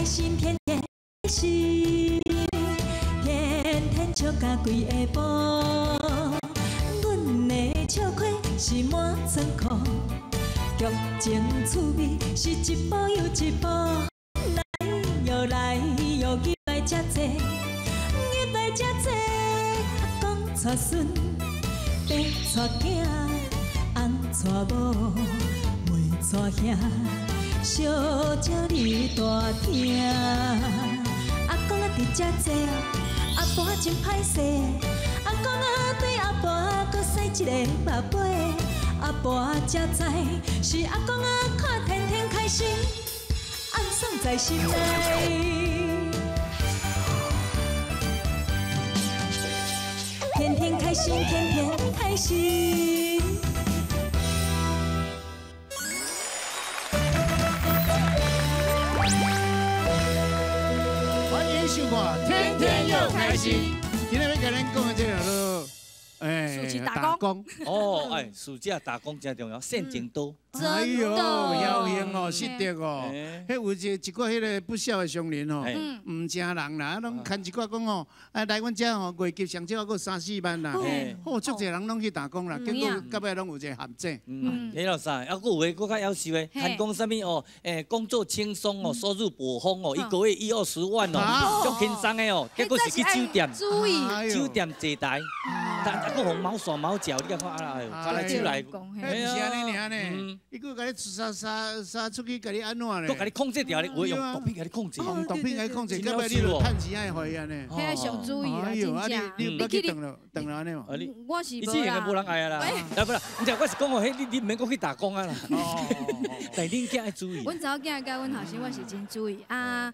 心，天天开心，天天笑甲规下晡。阮的笑开是满仓库，剧情趣味是一步又一步，来又入来遮济，入来遮济，公娶孙，爸娶囝，翁娶某，妹娶兄。 小鸟你大听，阿公啊伫遮坐，阿婆真歹势，阿公啊对阿婆搁生一个宝贝，阿婆才知是阿公啊看天天开心，暗爽在心内，天天开心，天天开心。 收看，天天又开心。今天要跟咱讲的这个咯，打工。哦，哎，暑假打工真重要，现金多。哎呦，要用哦，识得哦。迄有一挂迄个不孝的商人哦，唔正人啦，拢牵一挂讲哦，来阮遮哦，月级上少还佫3、4万啦。哦，足侪人拢去打工啦，结果到尾拢有一个陷阱。迄落啥？还佫有诶，佫较夭寿诶，还讲啥物哦？工作轻松哦，收入饱丰哦，一个月10-20万哦，足轻松诶哦。结果是去酒店，酒店坐台，但还佫红毛耍毛脚，你看啊，哎呦，抓来手来，哎呀，是安尼尔呢。 伊佫甲你杀出去，甲你安怎咧？佫甲你控制掉，我用毒品甲你控制，用毒品甲你控制，到尾你就趁钱爱回安尼。遐上注意啦，你不要去等了安尼嘛？我是无啦，无人爱啊啦。啊不啦，唔是，我是讲哦，迄你唔免讲去打工啊啦。但恁囝爱注意。阮查某囝甲阮后生，我是真注意啊。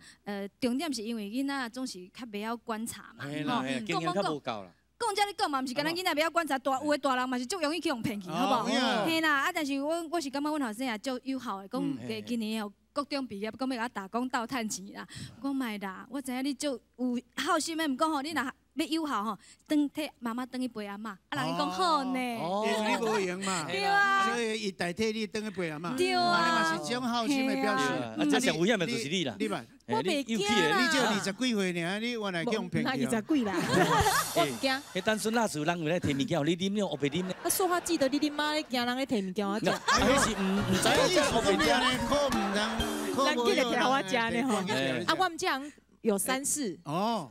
重点是因为囡仔总是较袂晓观察嘛，吼，经验较无够啦。 讲遮你讲嘛，毋是干咱囡仔袂晓观察，有诶大人嘛是足容易去互骗去，好无？嘿啦，啊，但是我是感觉阮后生也足友好诶，讲今年哦，高中毕业，讲要甲打工斗趁钱啦。我讲莫啦，我知影你足有好心诶，毋过吼，你若要友好吼，替妈妈去陪阿嬷，啊，人伊讲好呢。因为你无用嘛，对啊，所以伊代替你去陪阿嬷。对啊，安尼嘛是种好心诶表示。啊，这上危险诶就是你啦。你嘛，我袂惊啦，你只20几岁尔，你原来去互骗去。20几啦，我唔惊。迄单纯那时候人为来摕物件，你啉了黑白啉咧。我说话记得你妈咧惊人咧摕物件我食。迄是唔知你黑白啉咧，可唔能，咱记得听我食呢吼。啊，我们这样有3式。哦。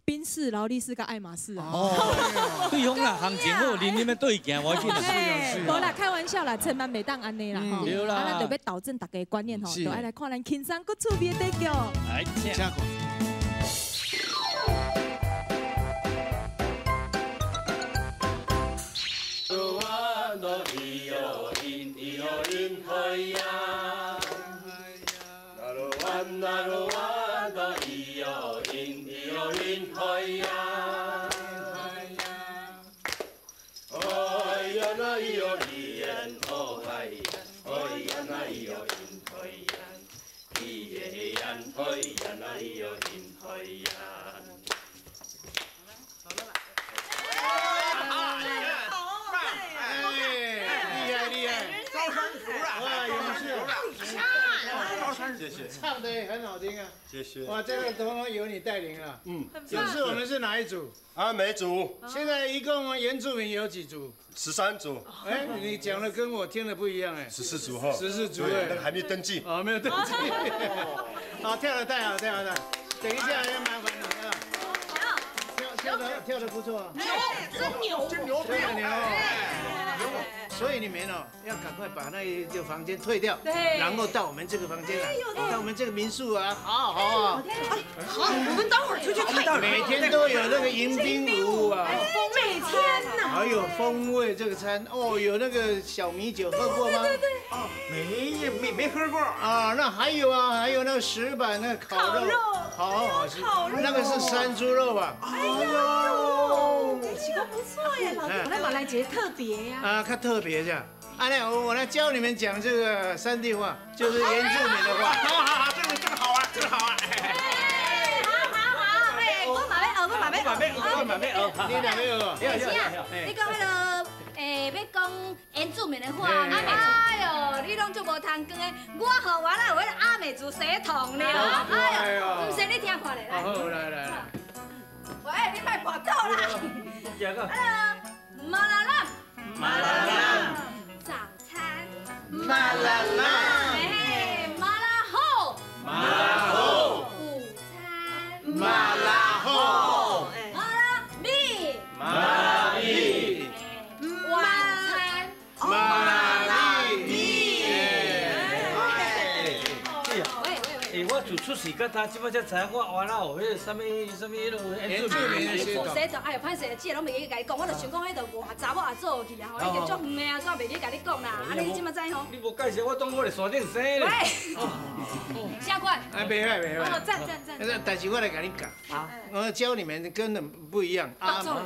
宾士、劳力士跟爱马仕啊！哦，对方啦，行情好，恁要对行，我去啦。无啦，开玩笑啦，千万袂当安尼啦吼。对啦，咱就要导正大家的观念吼，就爱来看咱轻松佮趣味的台剧。来，请看。 谢谢，唱的也很好听啊！谢谢。哇，这个通通由你带领啊！这次我们是哪一组？阿美组。现在一共原住民有几组？13组。哎，你讲的跟我听的不一样哎。14组哈。14组哎，那个还没登记。哦，没有登记。好，跳得太好，太好了。等一下要麻烦你啊。跳得不错。真牛！真牛！真牛！所以你们哦，要赶快把那个房间退掉，然后到我们这个房间来，到我们这个民宿啊，好啊。好，我们等会儿出去看。每天都有那个迎宾服务啊，每天呐。还有风味这个餐哦，有那个小米酒喝过吗？哦，没喝过啊。那还有啊，还有那个石板那个烤肉，好吃。那个是山猪肉吧？哎呦，这个不错耶，老师，我来马来节特别呀。啊，看特别这样。啊，那我来教你们讲这个山地话，就是原住民的话。好，这个好玩，这个好玩。好，哎，我马要学。你两个学。你讲那个，要讲原住民的话，哎呦，你拢做无读光的，我好完了，有迄个阿美族血统了。哎呀，唔信你听看咧，来。好，来。喂，你莫破肚啦。马拉拉。马拉拉。早餐。马拉拉。嘿，马拉后。马拉后。午餐。马拉后。马拉米。马拉米。晚餐。马拉米。我就出世到他，即摆才知影我原来有迄个什么迄落原住民的血统。哎呀，歹势，姐拢袂记甲你讲，我就想讲迄个外查某也做去啊，吼，你就足远的啊，煞袂记甲你讲啦。啊，你即马知吼？你无介绍我，当我伫山顶生咧。喂，下官。哎，袂歹。哦，赞。但是我来甲你讲，我教你们跟本不一样，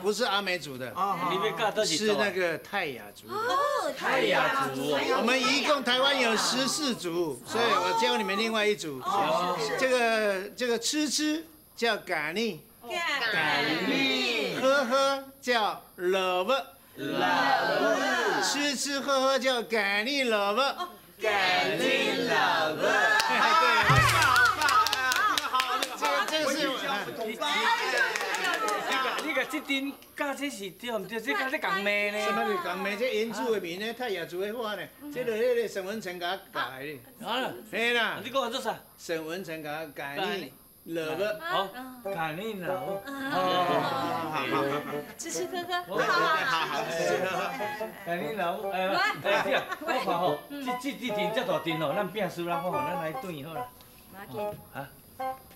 不是阿美族的，你要教倒是那个泰雅族。哦，泰雅族哦。我们一共台湾有14族，所以我教你们另外一组。这个吃叫咖喱，喝叫萝卜，吃喝叫咖喱萝卜，对，这个是。你个这阵教这是对唔对？这教你讲骂呢？什么是讲骂？这原住民呢，泰雅族的话呢，这个迄个沈文成甲教的。啊，嘿啦。你讲做啥？沈文成甲教你萝卜。好，教你萝卜。好。吃喝喝。好，吃喝喝。教你萝卜。我看吼，这阵这大阵吼，咱摒输啦，我互咱来炖好啦。啊？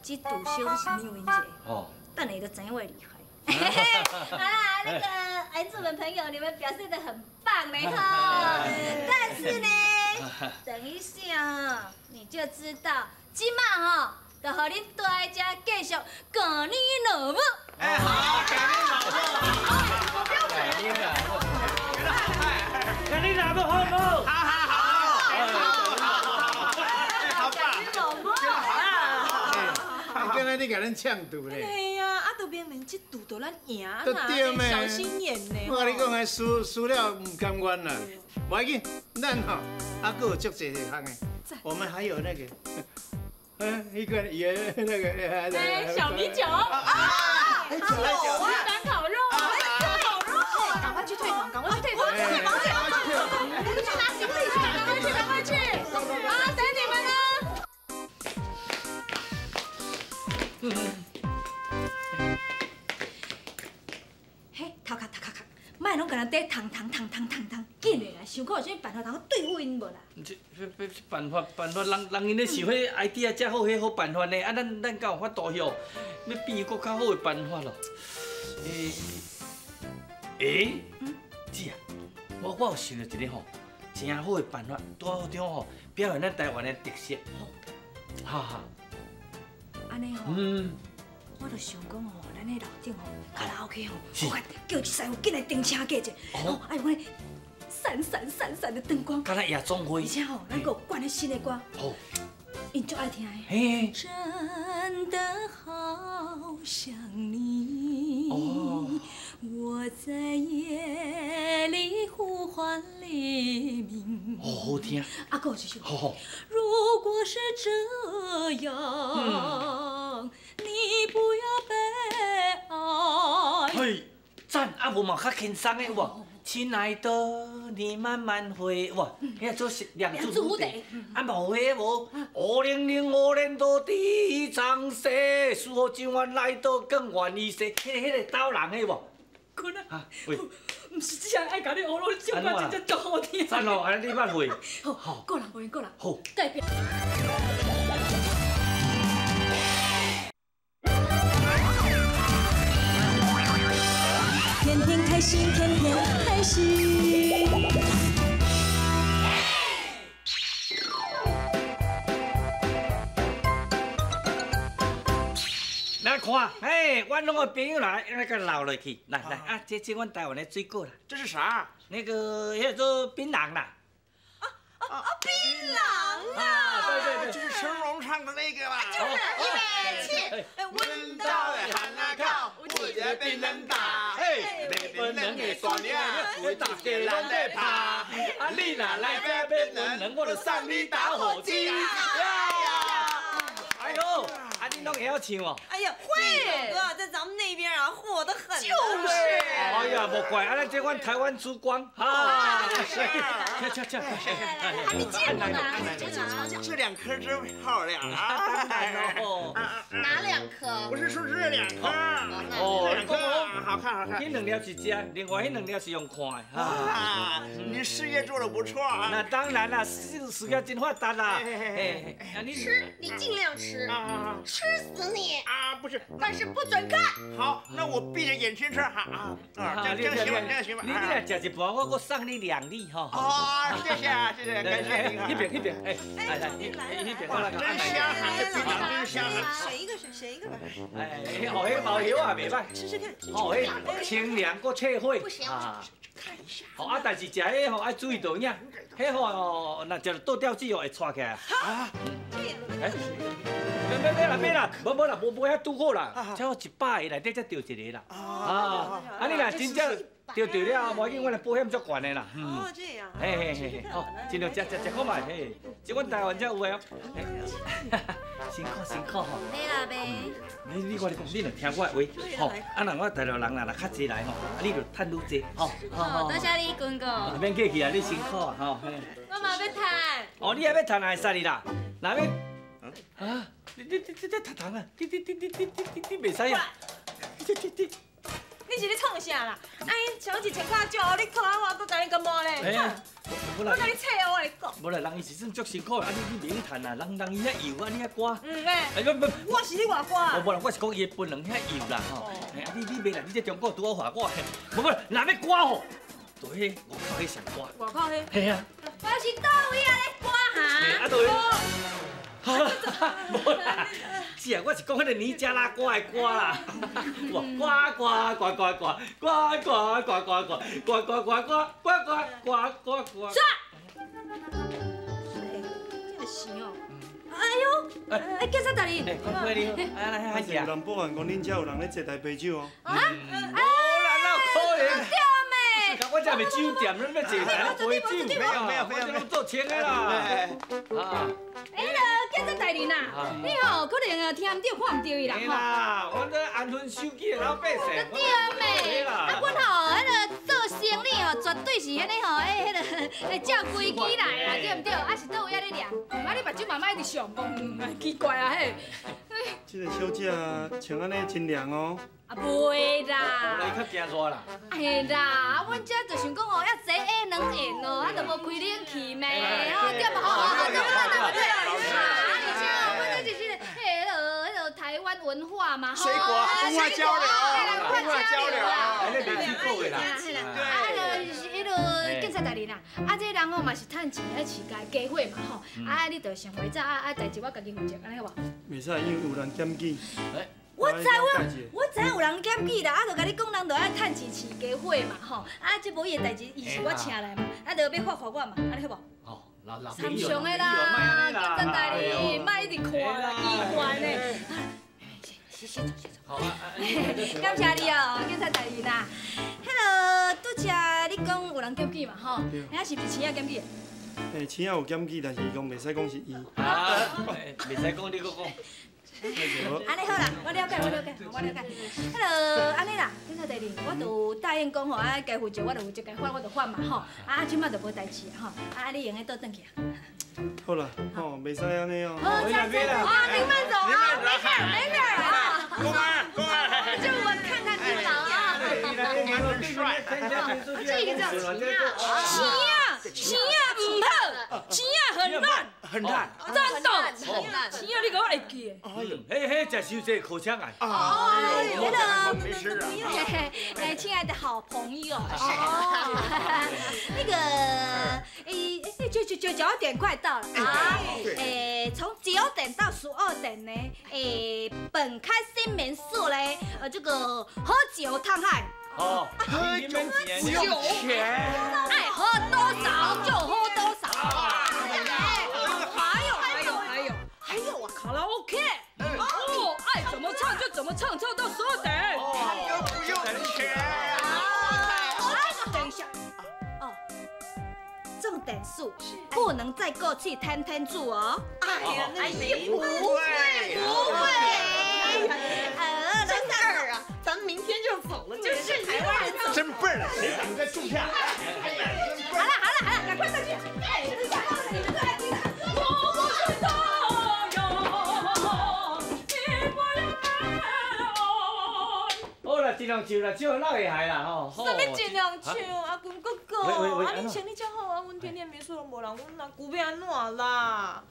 这杜修是命运者。哦。等下就知影我厉害。啊，那个原住民朋友，你们表现得很棒呢哈。但是呢，等一下你就知道，今嘛哈，就和恁待在这继续教你萝卜。哎，好，给你萝卜。教你萝卜好不好？好棒！刚才你给咱呛赌嘞。对呀，啊，都明明这赌都咱赢啦，都对咩？小心眼呢。我跟你讲，还输了唔甘愿啦。不要紧，咱吼还佫有足济项的。我们还有那个，一个也那个。小米酒啊，烤肉啊，烤肉，赶快去退房，赶快去退房，去拿行李去，赶快去，啊，等你们呢。嘿，头壳，莫拢甲咱缀汤，紧的啦！想看有啥办法通对付因无啦？这办法，人因咧想迄 idea 才好，迄好办法呢。啊，咱敢有法度哟？要变个较好的办法咯。姐啊，我有想到一个吼，真好的办法，在好中吼表现咱台湾的特色。哈。安尼吼，我就想讲吼，咱迄楼顶吼，卡拉 OK 吼，我叫一师傅紧来订车架者，吼，爱用迄闪的灯光，敢若夜总会，而且吼，咱有灌迄新的歌，好，因足爱听的。嘿，真的好想你，我在夜里呼唤黎明。好听。啊，还有一首。好。如果是这样，你不要悲哀。嘿，赞！啊，无嘛较轻松的有无？亲爱的，你慢慢回哇，遐做是两字蝴蝶。啊，无迄无，500年到地藏世，树好今晚来到更愿意说，迄个刀人的无？困啊！啊，喂，唔是只想爱甲你学咯，唱歌真正足好听。赞哦，安尼你慢回。好，过人。好。代表。天天开心，天天开心。来看，哎，阮拢个朋友来，那个捞落去，来啊，这阮台湾的水果啦。这是啥？那个叫做槟榔啦。槟榔啊！对，就是成龙唱的那个吧？就是闻到的喊啊靠，我的槟榔大，不能的大领，我大家拢在拍。啊，你若来这边问人，我就送你打火机。哎呦，啊，你拢会晓唱哦？哎呀，会哥在咱们那边啊，火得很。就是。哎呀，莫怪，啊，咱这款台湾之光，哈。跳。还没见过呢。这2颗真漂亮啊！哪2颗？不是说这2颗。哦，这2颗好看。那2粒是吃，另外那2粒是用看的。啊，你事业做得不错啊。那当然啦，事业真发达啦。吃，你尽量吃。吃死你！啊，不是，但是不准看。好，那我闭着眼睛吃哈。这样行吧，这样行吧。你来吃一盘，我送你2粒哈。哦，谢谢，感谢您。那边，哎，来，那边我来。真香哈，这冰糖真香啊。选一个吧。哎，哦，迄毛油也袂歹。吃看。哦，迄清凉搁脆火。不行。看一下。哦，但是食迄吼爱注意到影，迄吼若食倒吊子哦会窜起来。啊？别啦，无遐拄好啦，才好100个内底才钓1个啦。啊，你若真正钓到了，无要紧，我来保险足悬的啦。哦，这样。嘿，好，尽量食看卖，嘿，这阮台湾才有的哦。辛苦吼。没啦呗。你讲，你若听我的话，吼，啊，若我台湾人若较济来吼，啊，你就趁愈济，吼。好，多谢你，君哥。免客气啊，你辛苦啊，吼。我嘛要谈。哦，你还要谈会使你啦，若要。啊！你在读糖啊！你袂使啊！你是咧创啥啦？哎，像1,000块少，你拖我，搁甲你干嘛咧？我甲你扯我来讲。无啦，人伊是算足辛苦的，啊你免趁啊，人伊遐油啊，你遐刮。不，我是你外刮。无啦，我是讲伊的本能遐油啦吼。你袂啦，你这中国拄好话我。无，若要刮吼，就迄外口迄上刮。外口迄？嘿啊。我是倒位啊咧刮哈。啊对。无啦，是啊，我是讲迄个尼加拉瓜的瓜啦，瓜。啥？这个是哦。哎呦，警察大人。快点，来，是有人报案讲恁遮有人咧坐台啤酒哦。无啦，哪有可能？我这袂酒店，你要坐台啤酒？没有，我这做清的啦。警察大人啊，你吼可能啊听唔到、看唔到伊啦吼。啦，我这安分守己的老百姓。对咩？啊，阮吼，迄个做生意吼，绝对是安尼吼，迄个照规矩来啦，对唔对？啊是倒位啊咧念，啊你目睭慢慢一直上讲，奇怪啊嘿。这个小姐穿安尼真凉哦。啊袂啦。伊较惊热啦。嘿啦，啊阮遮就想讲哦，要坐下两宴哦，啊就无开冷气咩，吼对嘛吼，对。我这就是迄个台湾文化嘛，水果文化交流，安尼袂去过的啦。迄个警察大人啊，啊这人哦嘛是趁钱来饲家家伙嘛吼，啊你着上回早代志我家己负责，安尼好无？袂使，因为有人检举。我知有人检举啦，啊就甲你讲，人着爱趁钱饲家伙嘛吼，啊这无伊的代志，伊是我请来嘛，啊着要罚我嘛，安尼好无？哦，参详的啦，警察大人，莫一直看啦，奇怪呢。先坐。好感谢你哦，警察大人啊。迄个拄则你讲有人检举嘛吼，遐是不是青仔检举？青仔有检举，但是伊讲袂使讲是伊。袂使讲，你搁讲。安尼好啦，我了解。迄个安尼啦，警察大人，我就答应讲吼，啊该负责我就负责，该犯我就犯嘛吼，啊即摆就无代志吼，啊你用个倒转去啊。好啦，吼袂使安尼哦。好，再啦。啊，您慢走啊，没事啊。公安，就我看看就好啊。很帅。这个叫钱啊唔好，钱啊很烂，真的，钱啊你给我会记的。哎呦，嘿，真是这口腔癌。没事啊。亲爱的好朋友，那个，9点快到了啊，从9点到12点呢，本开心民宿嘞，这个喝酒烫海。哦，喝酒，爱喝多少就喝多少。还有啊，卡拉 OK， 哦，爱怎么唱就怎么唱，唱到12点。又不用钱。过去天天煮哦。哎呀，不会。真二啊！咱们明天就走了，就是台湾人真笨啊！谁敢再住下？哎呀，好了，赶快上去！哎，你们再来听。我不是他呀，你不要爱。好啦，尽量唱啦，唱哪会害啦吼。什么尽量唱？阿君哥哥，啊，你唱你真好啊！阮天天没说都无人，阮阿舅要安怎啦？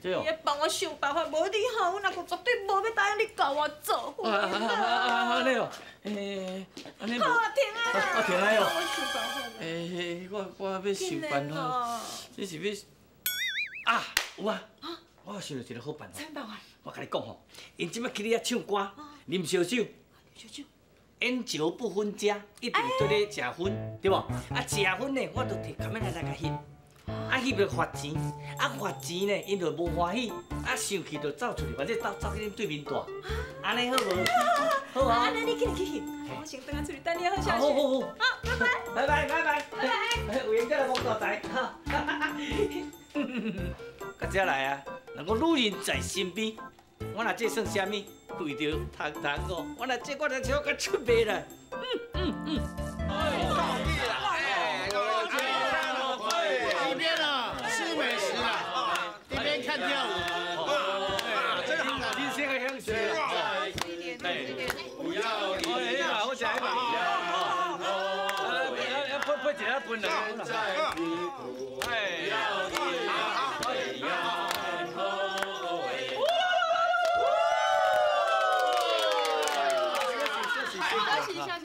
对哦。你帮我想办法，无你好，阮阿舅绝对无要答应你教我做。安尼哦，安尼无。好停啊！我停来哦。我想办法。我要想办法，这是要啊有啊，我想到一个好办法。什么办法？我甲你讲吼，因即摆去你遐唱歌，啉烧酒。烟酒不分家，一定做咧食薰，对无？啊，食薰呢，我就摕卡面来甲翕，啊翕就罚钱，啊罚钱呢，因就无欢喜，啊生气就走出去，或者走去恁对面大，安尼好无？好啊！安尼你去翕，我先等下出去等你好消息。好，好，拜拜。拜。有缘再来望大财，哈。到这来啊，若讲女人在身边，我若这算啥物？为着谈哦，我若这我来唱甲出卖啦。一边啊吃美食啊，一边看跳舞。真好，人生的享受。不要你，好食嘛。配一下分两个。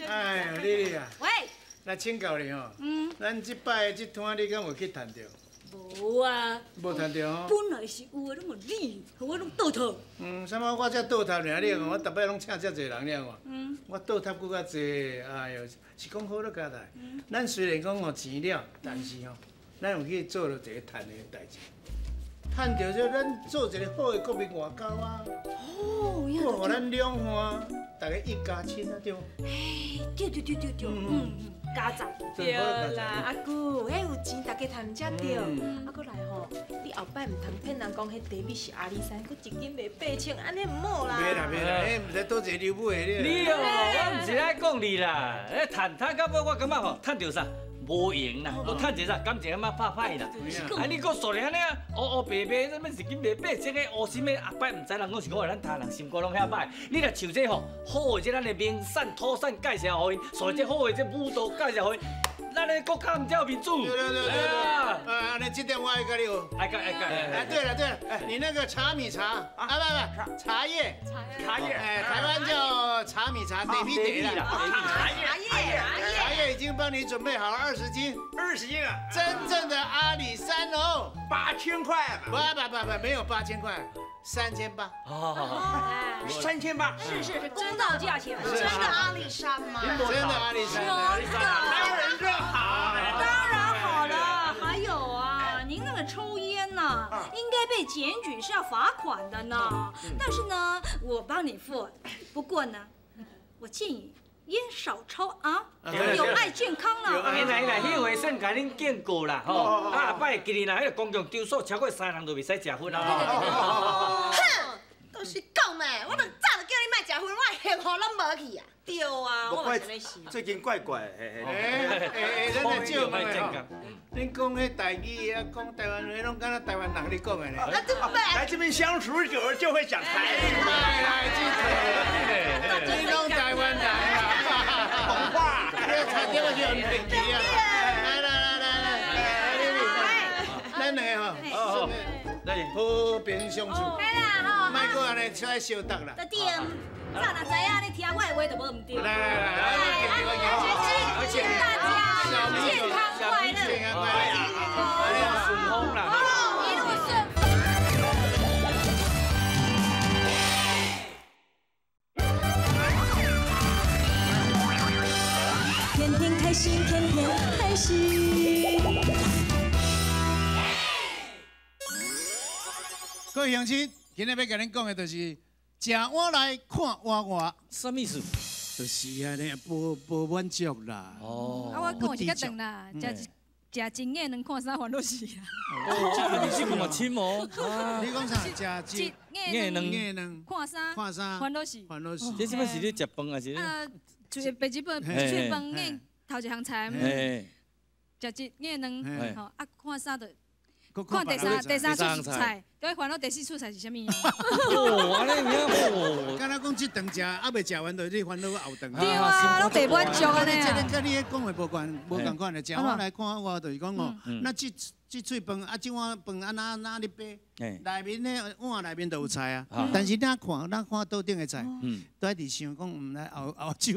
哎呀，丽丽啊，喂，来请教你吼，咱这摆这摊你敢有去谈着？无啊，无谈着吼。本来是有的，拢无你，我拢倒头。什么我才倒塌尔，你看我逐摆拢请遮济人了哇。我倒塌搁较济，哎呦，是讲好了交代。咱虽然讲钱了，但是吼，咱有去做了一个赚的代志。赚着就咱做一个好的国民外交啊。哦，好，互咱两岸大家一家亲啊，对无？对，家长。对啦，阿姑，迄有钱大家谈才对。啊，搁来吼，你后摆唔通骗人讲迄地米是阿里山，搁一斤卖8千，安尼唔好啦。袂啦，迄毋知倒一个刘母的你哦，我毋是爱讲你啦，赚到尾我感觉吼，赚着啥？无用啦，我趁者啥，感情感觉歹歹啦。啊，你搁说咧安尼啊，黑白白，什么一斤卖8千个乌心的，后摆唔知人讲是讲咱他人心肝拢遐歹。你若像这吼，好的这咱的名产土产介绍互因，所以这好的这舞蹈介绍互因，咱的国家唔才有民主。对，那这点我爱甲你学。爱教。对了，你那个茶米茶不，茶叶，台湾叫茶米茶，地皮地啦。茶叶已经帮你准备好了20斤，20斤啊！真正的阿里山哦，8000块。不，没有8000块，3800。3800。是公道价钱。真的阿里山吗？真的阿里山。台湾人真好。当然好了，还有啊，您那个抽烟呐，应该被检举是要罚款的呢。但是呢，我帮你付，不过呢，我建议。烟少抽啊，有害健康啦。来，迄回算甲恁见过啦，吼。啊，后摆记哩啦，迄个公共场所超过3人就袂使食薰啦。哼，都是讲呢，我就早就叫你莫食薰，我幸好咱无去啊。对啊，我嘛是咧想。最近怪怪，咱来少问的吼。恁讲迄台语啊，讲台湾话，拢敢若台湾人咧讲的呢。来这边相处久了就会讲台语。你讲台湾人啊。懂话，菜点我就唔平气啊！来，咱两个吼，和平相处，莫搁安尼出来相斗啦。对，早若知影你听我的话就无唔对。来，祝大家健康快乐，顺风啦。一路顺风。天天开心，天天开心。各位乡亲，今日要甲恁讲的就是食碗来看碗外，什么意思？就是安尼，无满足啦。啊，我讲是较长啦，食食真眼能看啥烦恼事啊？哦，你这个嘛亲哦。你讲啥？食一眼能看啥？看啥？烦恼事。烦恼事。这什么是咧食饭还是？就是白日本出饭眼头一项菜，食一眼能吼啊看啥的？看第三出菜，各位烦恼第四出菜是啥物？哦，安尼样哦。敢若讲即顿食，还未食完，就你烦恼后顿。对啊，拢袂满足安尼啊。这个跟你讲的无共款的，食我来看我就是讲哦，那即嘴饭啊，即碗饭啊哪哩摆？内面呢碗内面都有菜啊，但是咱看桌顶的菜，都喺伫想讲，唔来后手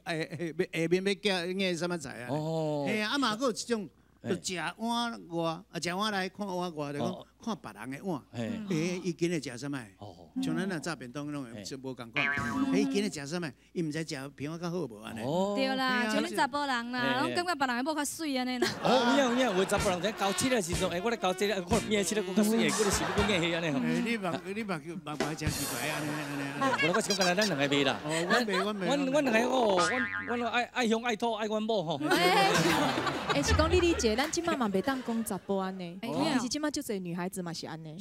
下面要加硬什么菜啊？哦，嘿啊嘛，佫有一种。就食碗外，食碗来看碗外，就讲看别人的碗。伊今日食啥物？像咱若炸便当拢是无共款。今日食啥物？伊毋知食平安较好无安尼。对啦，像恁查甫人啦，拢感觉别人的某较水安尼啦。有影，有查甫人在交七的时阵，我咧交七咧，看边个七咧更较水，佫是佫硬迄安尼。你目真奇怪安尼。无，我是讲干那咱两个卖啦。我两个我爱乡爱土爱阮某吼。是讲你理解，咱即马嘛袂当讲查甫安尼，其实即马就侪女孩子嘛是安尼。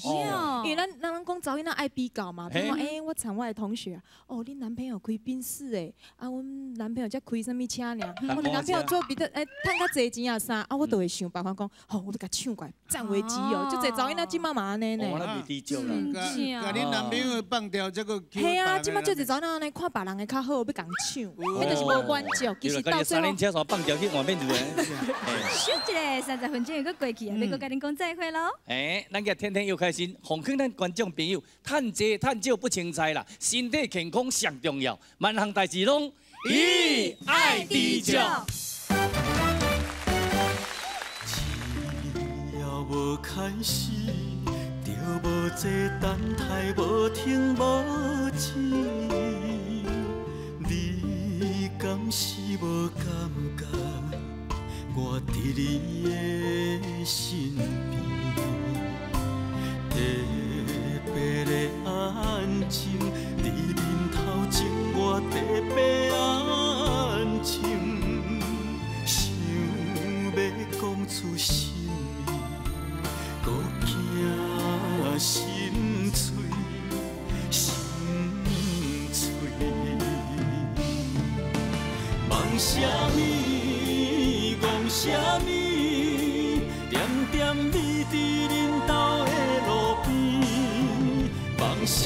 因为咱讲查囡仔爱比较嘛，比如讲我参我的同学，哦，恁男朋友开宾士诶，啊，阮男朋友才开什么车尔？我男朋友做比得趁较侪钱啊啥，啊，我都会想办法讲，好，我要甲抢过来，占为己有，就侪查囡仔即马嘛安尼呢。我那袂低调啦。甲恁男朋友放掉这个。系啊，即马就侪查囡仔安尼看别人的较好，要共抢，迄就是无关照。其实到最后。车放掉去外面住诶。休一个30分钟又过去啊，要搁甲恁讲再会咯。咱今天天又开心，奉劝咱观众朋友，趁济趁少不清菜啦，身体健康上重要，万项代志拢以爱低照。只要无开始，就无坐等待，无停无止。你敢是无感觉？我伫你的身边，特别的安静，你面头前我特别安静，想要讲出心意，搁惊心碎，心碎，梦啥物？啥物？点点你伫恁兜的路边，梦啥